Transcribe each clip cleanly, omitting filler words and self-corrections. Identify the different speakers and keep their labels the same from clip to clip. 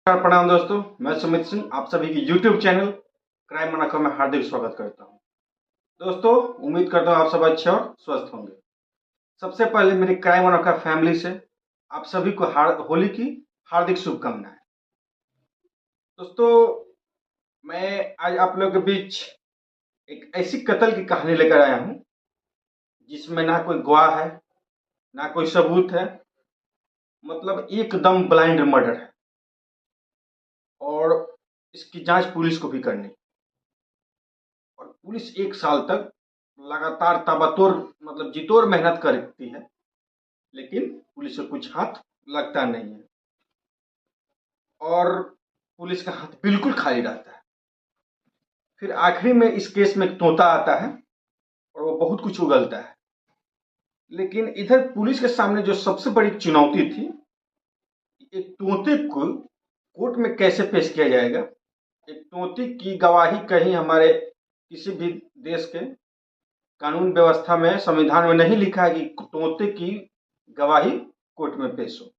Speaker 1: प्रणाम दोस्तों, मैं सुमित सिंह आप सभी की YouTube चैनल क्राइम मोनाको में हार्दिक स्वागत करता हूं। दोस्तों, उम्मीद करता हूं आप सब अच्छे और स्वस्थ होंगे। सबसे पहले मेरी क्राइम मोनाको फैमिली से आप सभी को होली की हार्दिक शुभकामनाएं। दोस्तों, मैं आज आप लोगों के बीच एक ऐसी कत्ल की कहानी लेकर आया हूं जिसमें ना कोई गवाह है, ना कोई सबूत है, मतलब एकदम ब्लाइंड मर्डर है और इसकी जांच पुलिस को भी करनी और पुलिस 1 साल तक लगातार ताबड़तोड़ मतलब जितोड़ मेहनत करती है, लेकिन पुलिस को कुछ हाथ लगता नहीं है और पुलिस का हाथ बिल्कुल खाली रहता है। फिर आखिरी में इस केस में एक तोता आता है और वो बहुत कुछ उगलता है, लेकिन इधर पुलिस के सामने जो सबसे बड़ी चुनौती थी, एक तोते को कोर्ट में कैसे पेश किया जाएगा। एक तोते की गवाही कहीं हमारे किसी भी देश के कानून व्यवस्था में, संविधान में नहीं लिखा है कि तोते की गवाही कोर्ट में पेश हो,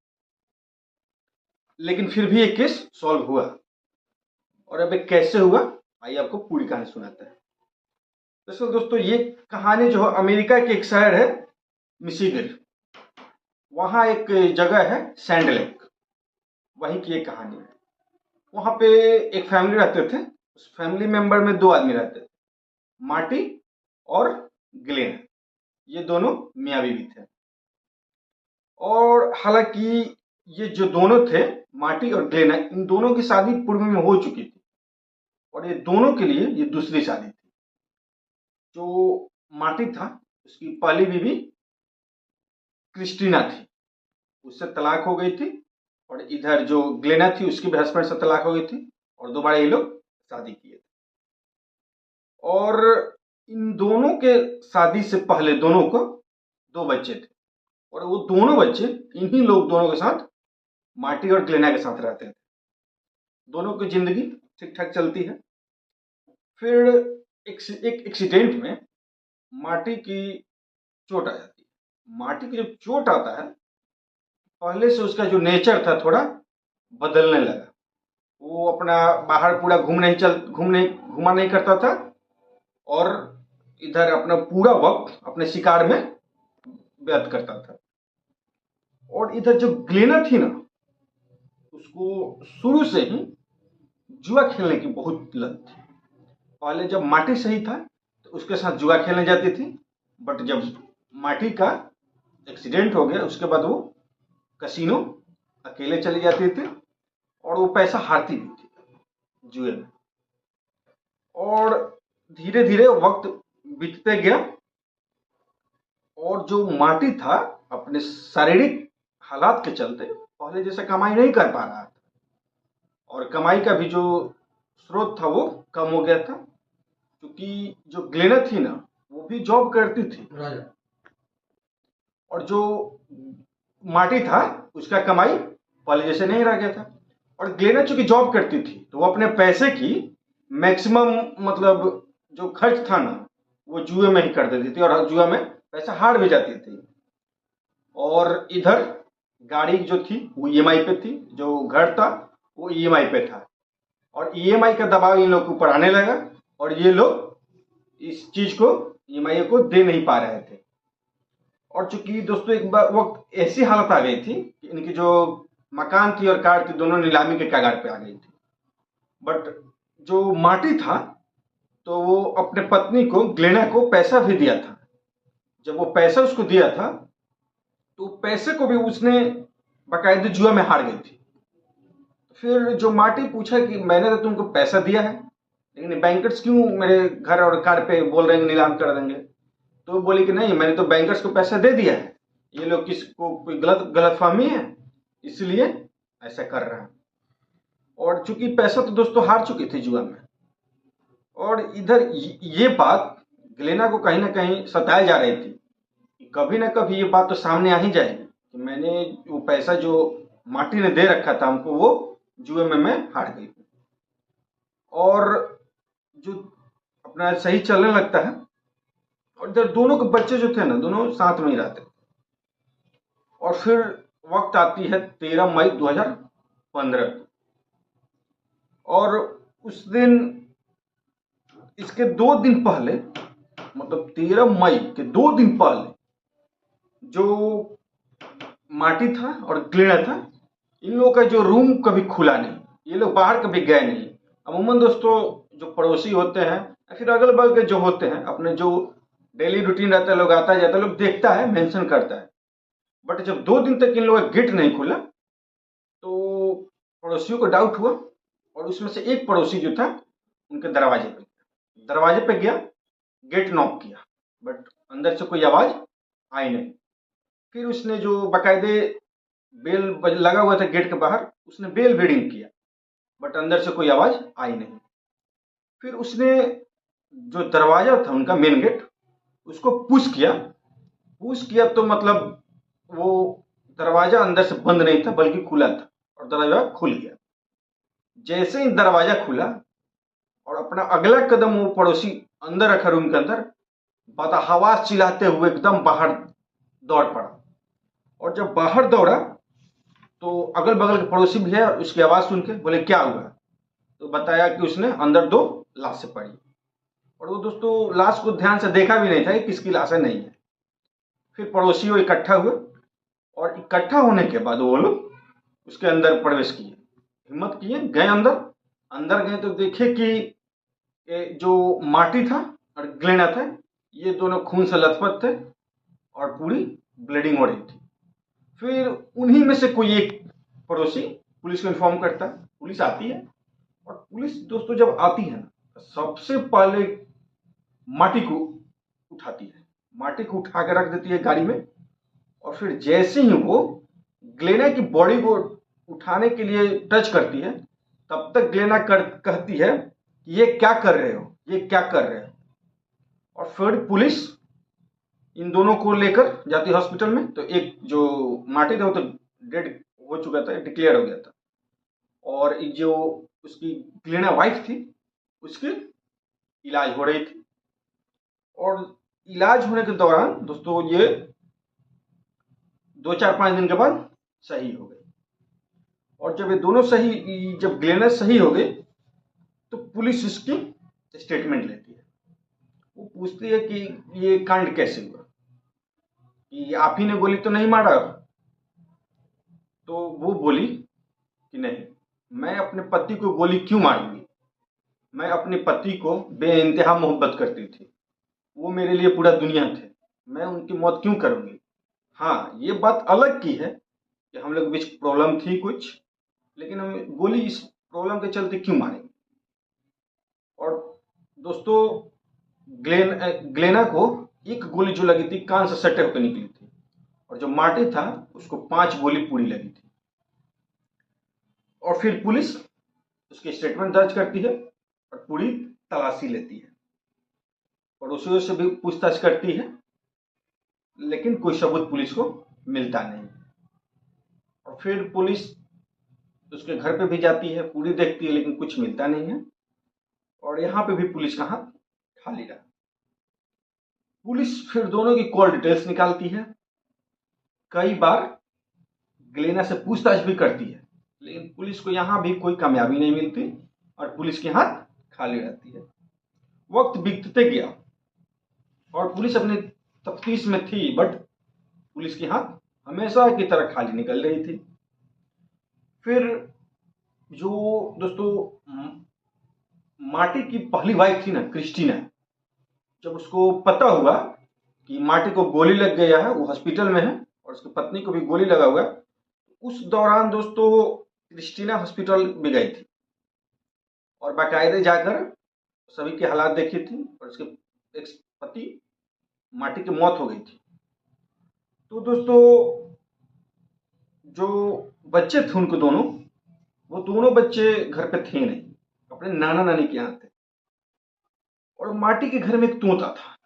Speaker 1: लेकिन फिर भी ये केस सॉल्व हुआ। और अब एक कैसे हुआ, आइए आपको पूरी कहानी सुनाते हैं। दोस्तों, ये कहानी जो है अमेरिका के एक शहर है मिशिगन, वहां एक जगह है सैंड लेक, वहीं की एक कहानी है। वहां पे एक फैमिली रहते थे, उस फैमिली मेंबर में 2 आदमी रहते थे, मार्टी और ग्लेन। ये दोनों मियाँ बीवी थे और हालांकि ये जो दोनों थे मार्टी और ग्लेन, इन दोनों की शादी पूर्व में हो चुकी थी और ये दोनों के लिए ये दूसरी शादी थी। जो मार्टी था उसकी पहली बीवी क्रिस्टीना थी, उससे तलाक हो गई थी और इधर जो ग्लेना थी उसकी भी हस्बैंड से तलाक हो गई थी और दोबारा ये लोग शादी किए थे। और इन दोनों के शादी से पहले दोनों को 2 बच्चे थे और वो दोनों बच्चे इन्हीं लोग दोनों के साथ मार्टी और ग्लेना के साथ रहते थे। दोनों की जिंदगी ठीक ठाक चलती है। फिर एक एक्सीडेंट में मार्टी की चोट आ जाती है। मार्टी की जब चोट आता है, पहले से उसका जो नेचर था थोड़ा बदलने लगा। वो अपना बाहर पूरा घुमा नहीं करता था और इधर अपना पूरा वक्त अपने शिकार में व्यर्थ करता था। और इधर जो ग्लेना थी ना, उसको शुरू से ही जुआ खेलने की बहुत लत थी। पहले जब मार्टी सही था तो उसके साथ जुआ खेलने जाती थी, बट जब मार्टी का एक्सीडेंट हो गया उसके बाद वो कसिनो अकेले चली जाती थी और वो पैसा हारती भी थी जुए में। और धीरे धीरे वक्त बीतते गया और जो मार्टी था अपने शारीरिक हालात के चलते पहले जैसे कमाई नहीं कर पा रहा था और कमाई का भी जो स्रोत था वो कम हो गया था, क्योंकि जो ग्लेना थी ना वो भी जॉब करती थी और जो मार्टी था उसका कमाई पहले जैसे नहीं रह गया था। और ग्लेना चूंकि जॉब करती थी तो वो अपने पैसे की मैक्सिमम मतलब जो खर्च था ना वो जुए में ही कर देती थी और जुआ में पैसा हार भी जाती थी। और इधर गाड़ी जो थी वो ईएमआई पे थी, जो घर था वो ईएमआई पे था और ईएमआई का दबाव इन लोग के ऊपर आने लगा और ये लोग इस चीज को ईएमआई को दे नहीं पा रहे थे। और चूंकि दोस्तों एक बार वक्त ऐसी हालत आ गई थी कि इनकी जो मकान थी और कार थी दोनों नीलामी के कगार पे आ गई थी। बट जो मार्टी था तो वो अपने पत्नी को ग्लेना को पैसा भी दिया था। जब वो पैसा उसको दिया था तो पैसे को भी उसने बाकायदे जुआ में हार गई थी। फिर जो मार्टी पूछा कि मैंने तो तुमको पैसा दिया है, लेकिन बैंकर्स क्यों मेरे घर और कार पे बोल रहे हैं नीलाम कर देंगे। तो वो बोली कि नहीं, मैंने तो बैंकर्स को पैसा दे दिया है, ये लोग किसको कोई गलतफहमी है इसलिए ऐसा कर रहे हैं। और चूंकि पैसा तो दोस्तों हार चुकी थी जुआ में और इधर ये बात ग्लेना को कहीं ना कहीं सताई जा रही थी। कभी ना कभी ये बात तो सामने आ ही जाएगी कि मैंने वो पैसा जो मार्टी ने दे रखा था हमको वो जुए में मैं हार गई हूँ। और जो अपना सही चलने लगता है और इधर दोनों के बच्चे जो थे ना दोनों साथ में ही रहते थे। और फिर वक्त आती है 13 मई 2015 और उस दिन, इसके 2 दिन पहले, मतलब 13 मई के 2 दिन पहले, जो माटी था और ग्लेना था, इन लोगों का जो रूम कभी खुला नहीं, ये लोग बाहर कभी गए नहीं। अमूमन दोस्तों, जो पड़ोसी होते हैं या फिर अगल बगल के जो होते हैं, अपने जो डेली रूटीन रहता है, लोग आता जाता है, लोग देखता है, मेंशन करता है। बट जब 2 दिन तक इन लोगों का गेट नहीं खुला तो पड़ोसियों को डाउट हुआ, और उसमें से एक पड़ोसी जो था उनके दरवाजे पे गया, गेट नॉक किया, बट अंदर से कोई आवाज आई नहीं। फिर उसने जो बाकायदे लगा हुआ था गेट के बाहर, उसने बेल भी रिंग किया, बट अंदर से कोई आवाज आई नहीं। फिर उसने जो दरवाजा था उनका मेन गेट, उसको पुश किया तो मतलब वो दरवाजा अंदर से बंद नहीं था बल्कि खुला था, और दरवाजा खुल गया। जैसे ही दरवाजा खुला और अपना अगला कदम वो पड़ोसी अंदर रखा रूम के अंदर, बदहवास चिल्लाते हुए एकदम बाहर दौड़ पड़ा। और जब बाहर दौड़ा तो अगल बगल के पड़ोसी भी है, उसकी आवाज सुन के बोले क्या हुआ, तो बताया कि उसने अंदर 2 लाशें पड़ी। और वो दोस्तों लाश को ध्यान से देखा भी नहीं था कि किसकी लाशें नहीं है। फिर पड़ोसी वो इकट्ठा हुए, और इकट्ठा होने के बाद वो लोग उसके अंदर प्रवेश किए, हिम्मत किए, गए अंदर। अंदर गए तो देखे कि जो माटी था और ग्लेना था, ये दोनों खून से लथपथ थे और पूरी ब्लीडिंग हो रही थी। फिर उन्हीं में से कोई एक पड़ोसी पुलिस को इन्फॉर्म करता है, पुलिस आती है। और पुलिस दोस्तों जब आती है ना, तो सबसे पहले माटी को उठाती है, माटी को उठा के रख देती है गाड़ी में। और फिर जैसे ही वो ग्लेना की बॉडी को उठाने के लिए टच करती है, तब तक ग्लेना कहती है कि ये क्या कर रहे हो, ये क्या कर रहे हो। और फिर पुलिस इन दोनों को लेकर जाती है हॉस्पिटल में। तो एक जो माटी था वो तो डेड हो चुका था, डिक्लेयर हो गया था। और एक जो उसकी ग्लेना वाइफ थी, उसकी इलाज हो रही थी। और इलाज होने के दौरान दोस्तों ये 2-4-5 दिन के बाद सही हो गई। और जब ये दोनों सही, जब ग्लेना सही हो गई तो पुलिस उसकी स्टेटमेंट लेती है। वो पूछती है कि ये कांड कैसे हुआ, कि आप ही ने गोली तो नहीं मारा। तो वो बोली कि नहीं, मैं अपने पति को गोली क्यों मारूंगी, मैं अपने पति को बेइंतहा मोहब्बत करती थी, वो मेरे लिए पूरा दुनिया थे, मैं उनकी मौत क्यों करूंगी। हाँ, ये बात अलग की है कि हम लोग बीच प्रॉब्लम थी कुछ, लेकिन हम गोली इस प्रॉब्लम के चलते क्यों मारेंगे। और दोस्तों ग्लेना को एक गोली जो लगी थी कान से सटे होकर निकली थी, और जो माटी था उसको 5 गोली पूरी लगी थी। और फिर पुलिस उसकी स्टेटमेंट दर्ज करती है और पूरी तलाशी लेती है, पड़ोसियों से भी पूछताछ करती है, लेकिन कोई सबूत पुलिस को मिलता नहीं। और फिर पुलिस उसके घर पे भी जाती है, पूरी देखती है, लेकिन कुछ मिलता नहीं है। और यहाँ पे भी पुलिस का हाथ खाली रहा। पुलिस फिर दोनों की कॉल डिटेल्स निकालती है, कई बार ग्लेना से पूछताछ भी करती है, लेकिन पुलिस को यहाँ भी कोई कामयाबी नहीं मिलती और पुलिस के हाथ खाली रहती है। वक्त बीतते गया और पुलिस अपनी तफ्तीश में थी, बट पुलिस के हाथ हमेशा की तरह खाली निकल रही थी। फिर जो दोस्तों माटी की पहली वाइफ थी ना, क्रिस्टीना, जब उसको पता हुआ कि माटी को गोली लग गया है, वो हॉस्पिटल में है और उसकी पत्नी को भी गोली लगा हुआ है, उस दौरान दोस्तों क्रिस्टीना हॉस्पिटल भी गई थी और बाकायदे जाकर सभी के हालात देखी थी, और उसके एक पति माटी की मौत हो गई थी। तो दोस्तों जो बच्चे थे उनको दोनों, वो दोनों बच्चे घर पे थे नहीं, अपने नाना नानी के यहाँ थे। और माटी के घर में एक तोता था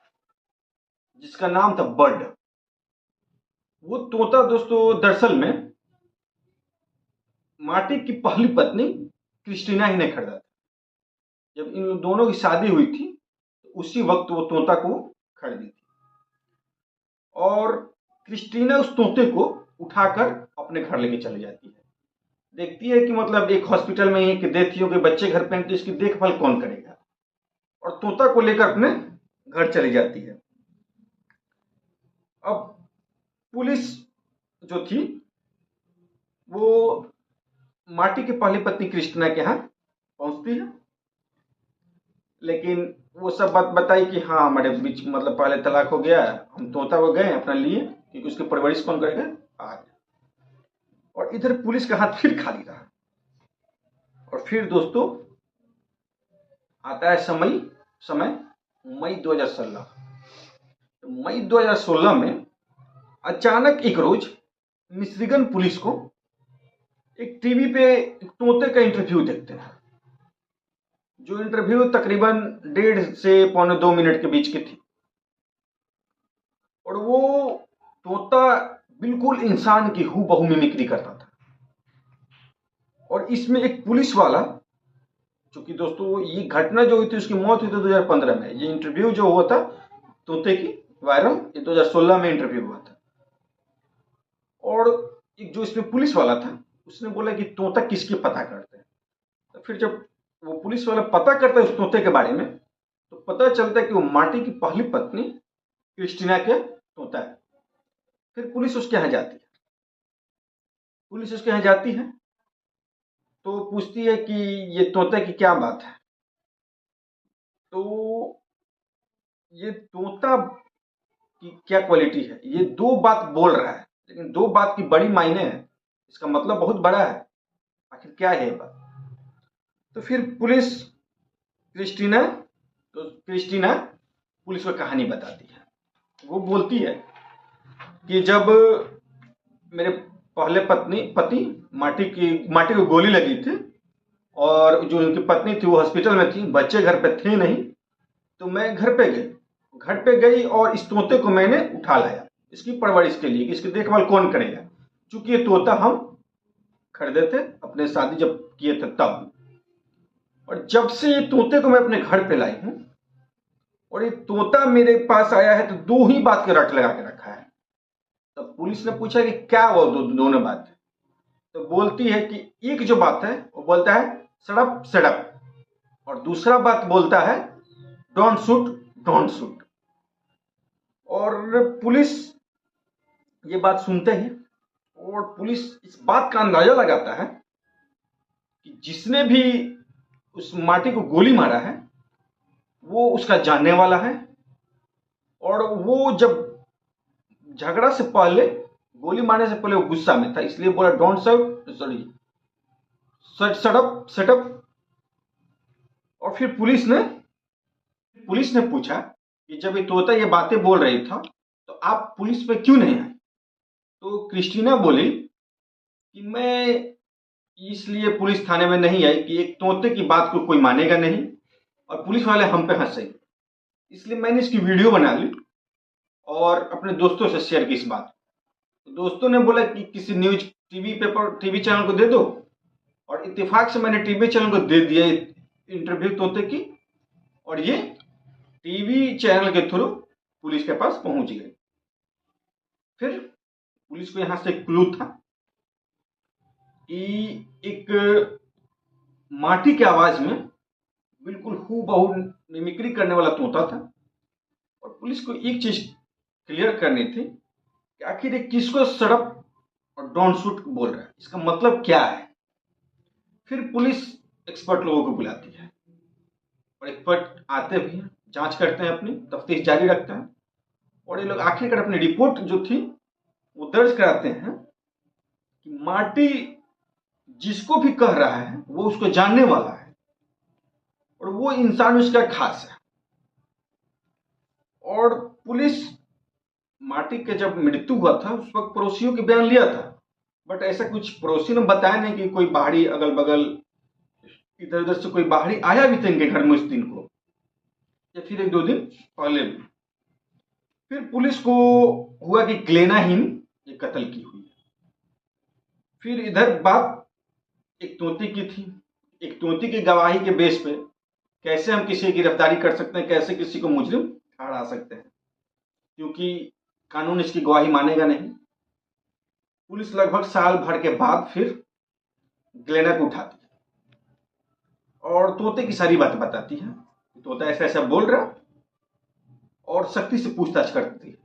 Speaker 1: जिसका नाम था बर्ड। वो तोता दोस्तों दरअसल में माटी की पहली पत्नी क्रिस्टीना ही ने खरीदा था। जब इन दोनों की शादी हुई थी तो उसी वक्त वो तोता को खरीदी थी, और क्रिस्टीना उस तोते को उठाकर अपने घर लेके चली जाती है। देखती है कि मतलब एक हॉस्पिटल में एक डेथ हो गई, बच्चे घर पे हैं, तो इसकी देखभाल कौन करेगा, और तोता को लेकर अपने घर चली जाती है। अब पुलिस जो थी वो मार्टी की पहली पत्नी क्रिस्टीना के यहाँ पहुंचती है, लेकिन वो सब बात बताई कि हाँ हमारे बीच मतलब पहले तलाक हो गया, हम तोता को गए अपना लिए, क्योंकि उसकी परवरिश कौन करेगा आज। और इधर पुलिस का हाथ फिर खाली रहा। और फिर दोस्तों आता है समय मई 2016। तो मई 2016 में अचानक एक रोज मिशिगन पुलिस को एक टीवी पे एक तोते का इंटरव्यू देखते हैं, जो इंटरव्यू तकरीबन 1.5 से 2.25 मिनट के बीच की थी। और वो तोता बिल्कुल इंसान की हूबहू मिमिक्री करता था। और इसमें एक पुलिस वाला, चूंकि दोस्तों ये घटना जो हुई थी उसकी मौत हुई थी 2015 में, ये इंटरव्यू जो हुआ था तोते की वायरल, ये 2016 में इंटरव्यू हुआ था। और एक जो इसमें पुलिस वाला था उसने बोला कि तोता किसकी पता करते हैं। तो फिर जब वो पुलिस वाला पता करता है उस तोते के बारे में, तो पता चलता है कि वो मार्टी की पहली पत्नी क्रिस्टीना के तोता है। फिर पुलिस उसके यहाँ जाती है, तो पूछती है कि ये तोते की क्या बात है। तो ये तोता की क्या क्वालिटी है, ये दो बात बोल रहा है, लेकिन दो बात की बड़ी मायने है, इसका मतलब बहुत बड़ा है। आखिर क्या है ये बात। तो फिर क्रिस्टीना क्रिस्टीना पुलिस को कहानी बताती है। वो बोलती है कि जब मेरे पहले पति माटी को गोली लगी थी, और जो उनकी पत्नी थी वो हॉस्पिटल में थी, बच्चे घर पे थे नहीं, तो मैं घर पे गई और इस तोते को मैंने उठा लाया इसकी परवरिश के लिए कि इसकी देखभाल कौन करेगा, क्योंकि ये तोता हम खरीदे थे अपने शादी जब किए थे तब। और जब से ये तोते को मैं अपने घर पे लाई हूं और ये तोता मेरे पास आया है, तो दो ही बात के रट लगा के रखा है। तब पुलिस ने पूछा कि क्या वो दोनों बात है। तो बोलती है कि एक जो बात है वो बोलता है सड़प सड़प, और दूसरा बात बोलता है डोंट शूट डोंट शूट। और पुलिस ये बात सुनते ही, और पुलिस इस बात का अंदाजा लगाता है कि जिसने भी उस माटी को गोली मारा है वो उसका जानने वाला है, और वो जब झगड़ा से पहले, गोली मारने से पहले वो गुस्सा में था, इसलिए बोला डोंट सड़प सेटअप। और फिर पुलिस ने पूछा कि जब ये तोता ये बातें बोल रही था तो आप पुलिस पे क्यों नहीं आए। तो क्रिस्टीना बोली कि मैं इसलिए पुलिस थाने में नहीं आई कि एक तोते की बात को कोई मानेगा नहीं और पुलिस वाले हम पे हंसेंगे, इसलिए मैंने इसकी वीडियो बना ली और अपने दोस्तों से शेयर की इस बात। तो दोस्तों ने बोला कि किसी टीवी चैनल को दे दो, और इत्तेफाक से मैंने टीवी चैनल को दे दिया इंटरव्यू तोते की, और ये टीवी चैनल के थ्रू पुलिस के पास पहुंच गई। फिर पुलिस को यहां से एक क्लू था कि एक माटी की आवाज में बिल्कुल हूबहू मिमिक्री करने वाला तोता था, और पुलिस को एक चीज क्लियर करनी थी कि आखिर ये किसको सड़प और डोंट शूट बोल रहा है, इसका मतलब क्या है। फिर पुलिस एक्सपर्ट लोगों को बुलाती है, और एक्सपर्ट आते भी हैं, जांच करते हैं, अपनी तफ्तीश जारी रखते हैं, और ये लोग आखिरकार अपनी रिपोर्ट जो थी वो दर्ज कराते हैं कि मार्टी जिसको भी कह रहा है वो उसको जानने वाला है, और वो इंसान उसका खास है। और पुलिस मार्टी के जब मृत्यु हुआ था उस वक्त पड़ोसियों के बयान लिया था, बट ऐसा कुछ पड़ोसी ने बताया नहीं कि कोई बाहरी अगल बगल इधर उधर से कोई बाहरी आया भी था इनके घर में उस दिन को, या फिर 1-2 दिन पहले भी। फिर पुलिस को हुआ कि ग्लेना ही ये कत्ल की हुई है। फिर इधर बात एक तोती की थी, एक तोती की गवाही के बेस पे कैसे हम किसी की गिरफ्तारी कर सकते हैं, कैसे किसी को मुजरिम ठहरा सकते हैं, क्योंकि कानून इसकी गवाही मानेगा नहीं। पुलिस लगभग साल भर के बाद फिर ग्लेना को उठाती है और तोते की सारी बातें बताती है। तोता ऐसा ऐसा बोल रहा और शक्ति से पूछताछ करती है।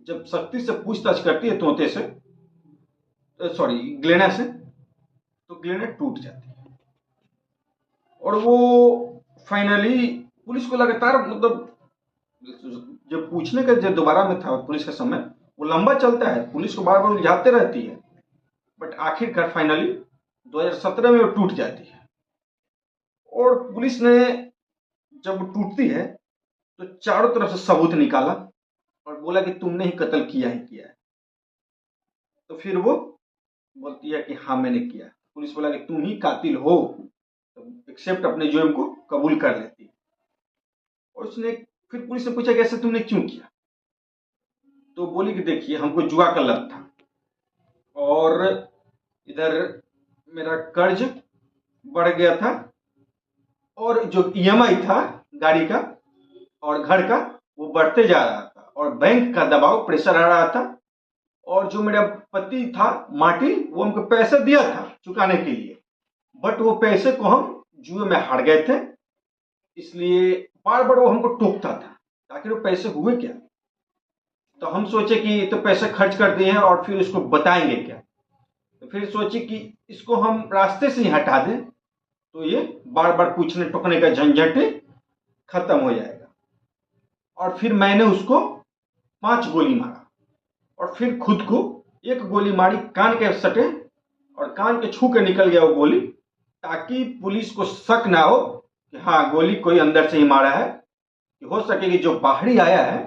Speaker 1: जब शक्ति से पूछताछ करती है तोते से, सॉरी ग्लेना से, तो ग्लेना टूट जाती है और वो फाइनली पुलिस को लगातार मतलब जब पूछने का जब दोबारा में था पुलिस का समय, वो लंबा चलता है, पुलिस को बार बार उलझाते रहती है, बट आखिरकार फाइनली 2017 में वो टूट जाती है। और पुलिस ने जब टूटती है तो चारों तरफ से सबूत निकाला और बोला कि तुमने ही कत्ल किया है। तो फिर वो बोलती है कि हाँ मैंने किया। पुलिस बोला कि तुम ही कातिल हो, तो एक्सेप्ट अपने जुर्म को कबूल कर लेती है। और उसने फिर पुलिस ने पूछा कि ऐसा तुमने क्यों किया, तो बोली कि देखिए हमको जुआ का लत था और इधर मेरा कर्ज बढ़ गया था और जो ईएमआई था गाड़ी का और घर का वो बढ़ते जा रहा था और बैंक का दबाव प्रेशर आ रहा था और जो मेरा पति था माटी वो हमको पैसे दिया था चुकाने के लिए, बट वो पैसे को हम जुए में हार गए थे, इसलिए बार बार वो हमको टोकता था। आखिर वो पैसे हुए क्या, तो हम सोचे कि तो पैसे खर्च कर दिए हैं और फिर उसको बताएंगे क्या, तो फिर सोचे कि इसको हम रास्ते से ही हटा दें तो ये बार बार पूछने टोकने का झंझट खत्म हो जाएगा। और फिर मैंने उसको 5 गोली मारा और फिर खुद को 1 गोली मारी कान के सटे और कान के छू के निकल गया वो गोली, ताकि पुलिस को शक ना हो कि हाँ गोली कोई अंदर से ही मारा है, कि हो सके कि जो बाहरी आया है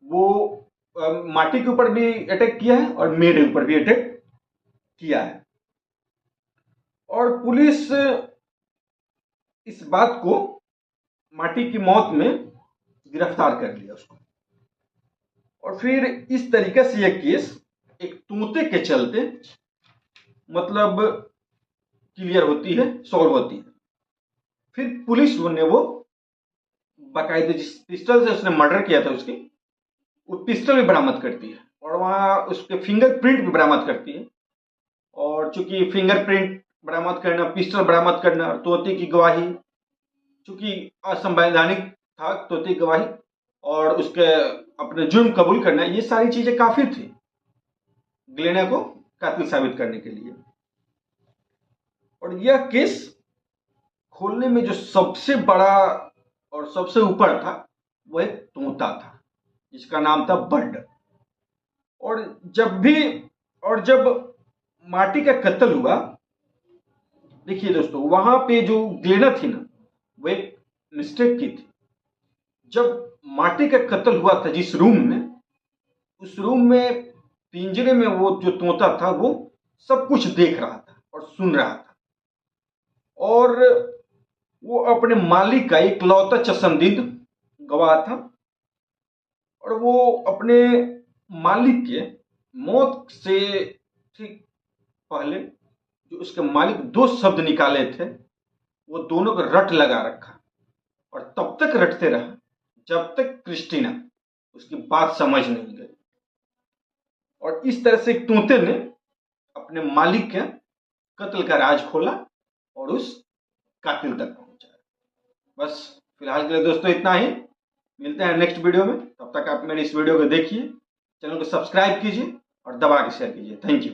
Speaker 1: वो माटी के ऊपर भी अटैक किया है और मेरे ऊपर भी अटैक किया है। और पुलिस इस बात को माटी की मौत में गिरफ्तार कर लिया उसको। और फिर इस तरीके से यह केस एक तोते के चलते मतलब क्लियर होती है, सॉल्व होती है। फिर पुलिस ने वो बाकायदे जिस पिस्टल से उसने मर्डर किया था उसकी वो पिस्टल भी बरामद करती है और वहां उसके फिंगरप्रिंट भी बरामद करती है। और चूंकि फिंगरप्रिंट बरामद करना, पिस्टल बरामद करना, तोते की गवाही चूंकि असंवैधानिक था, तोते की गवाही और उसके अपने जुर्म कबूल करना, ये सारी चीजें काफी थी ग्लेना को कातिल साबित करने के लिए। और यह केस खोलने में जो सबसे बड़ा और सबसे ऊपर था वह एक तोता था जिसका नाम था बर्ड। और जब माटी का कत्ल हुआ, देखिए दोस्तों वहां पे जो ग्लेना थी ना वो एक मिस्टेक की थी। जब माटी का कत्ल हुआ था जिस रूम में, उस रूम में पिंजरे में वो जो तोता था वो सब कुछ देख रहा था और सुन रहा था और वो अपने मालिक का इकलौता चश्मदीद गवाह था। और वो अपने मालिक के मौत से ठीक पहले जो उसके मालिक 2 शब्द निकाले थे वो दोनों को रट लगा रखा और तब तक रटते रहा जब तक क्रिस्टीना उसकी बात समझ नहीं गई। और इस तरह से एक तोते ने अपने मालिक के कत्ल का राज खोला और उस कातिल तक पहुंचा। बस फिलहाल के लिए दोस्तों इतना ही, मिलते हैं नेक्स्ट वीडियो में। तब तक आप मेरी इस वीडियो को देखिए, चैनल को सब्सक्राइब कीजिए और दबा के शेयर कीजिए। Thank you.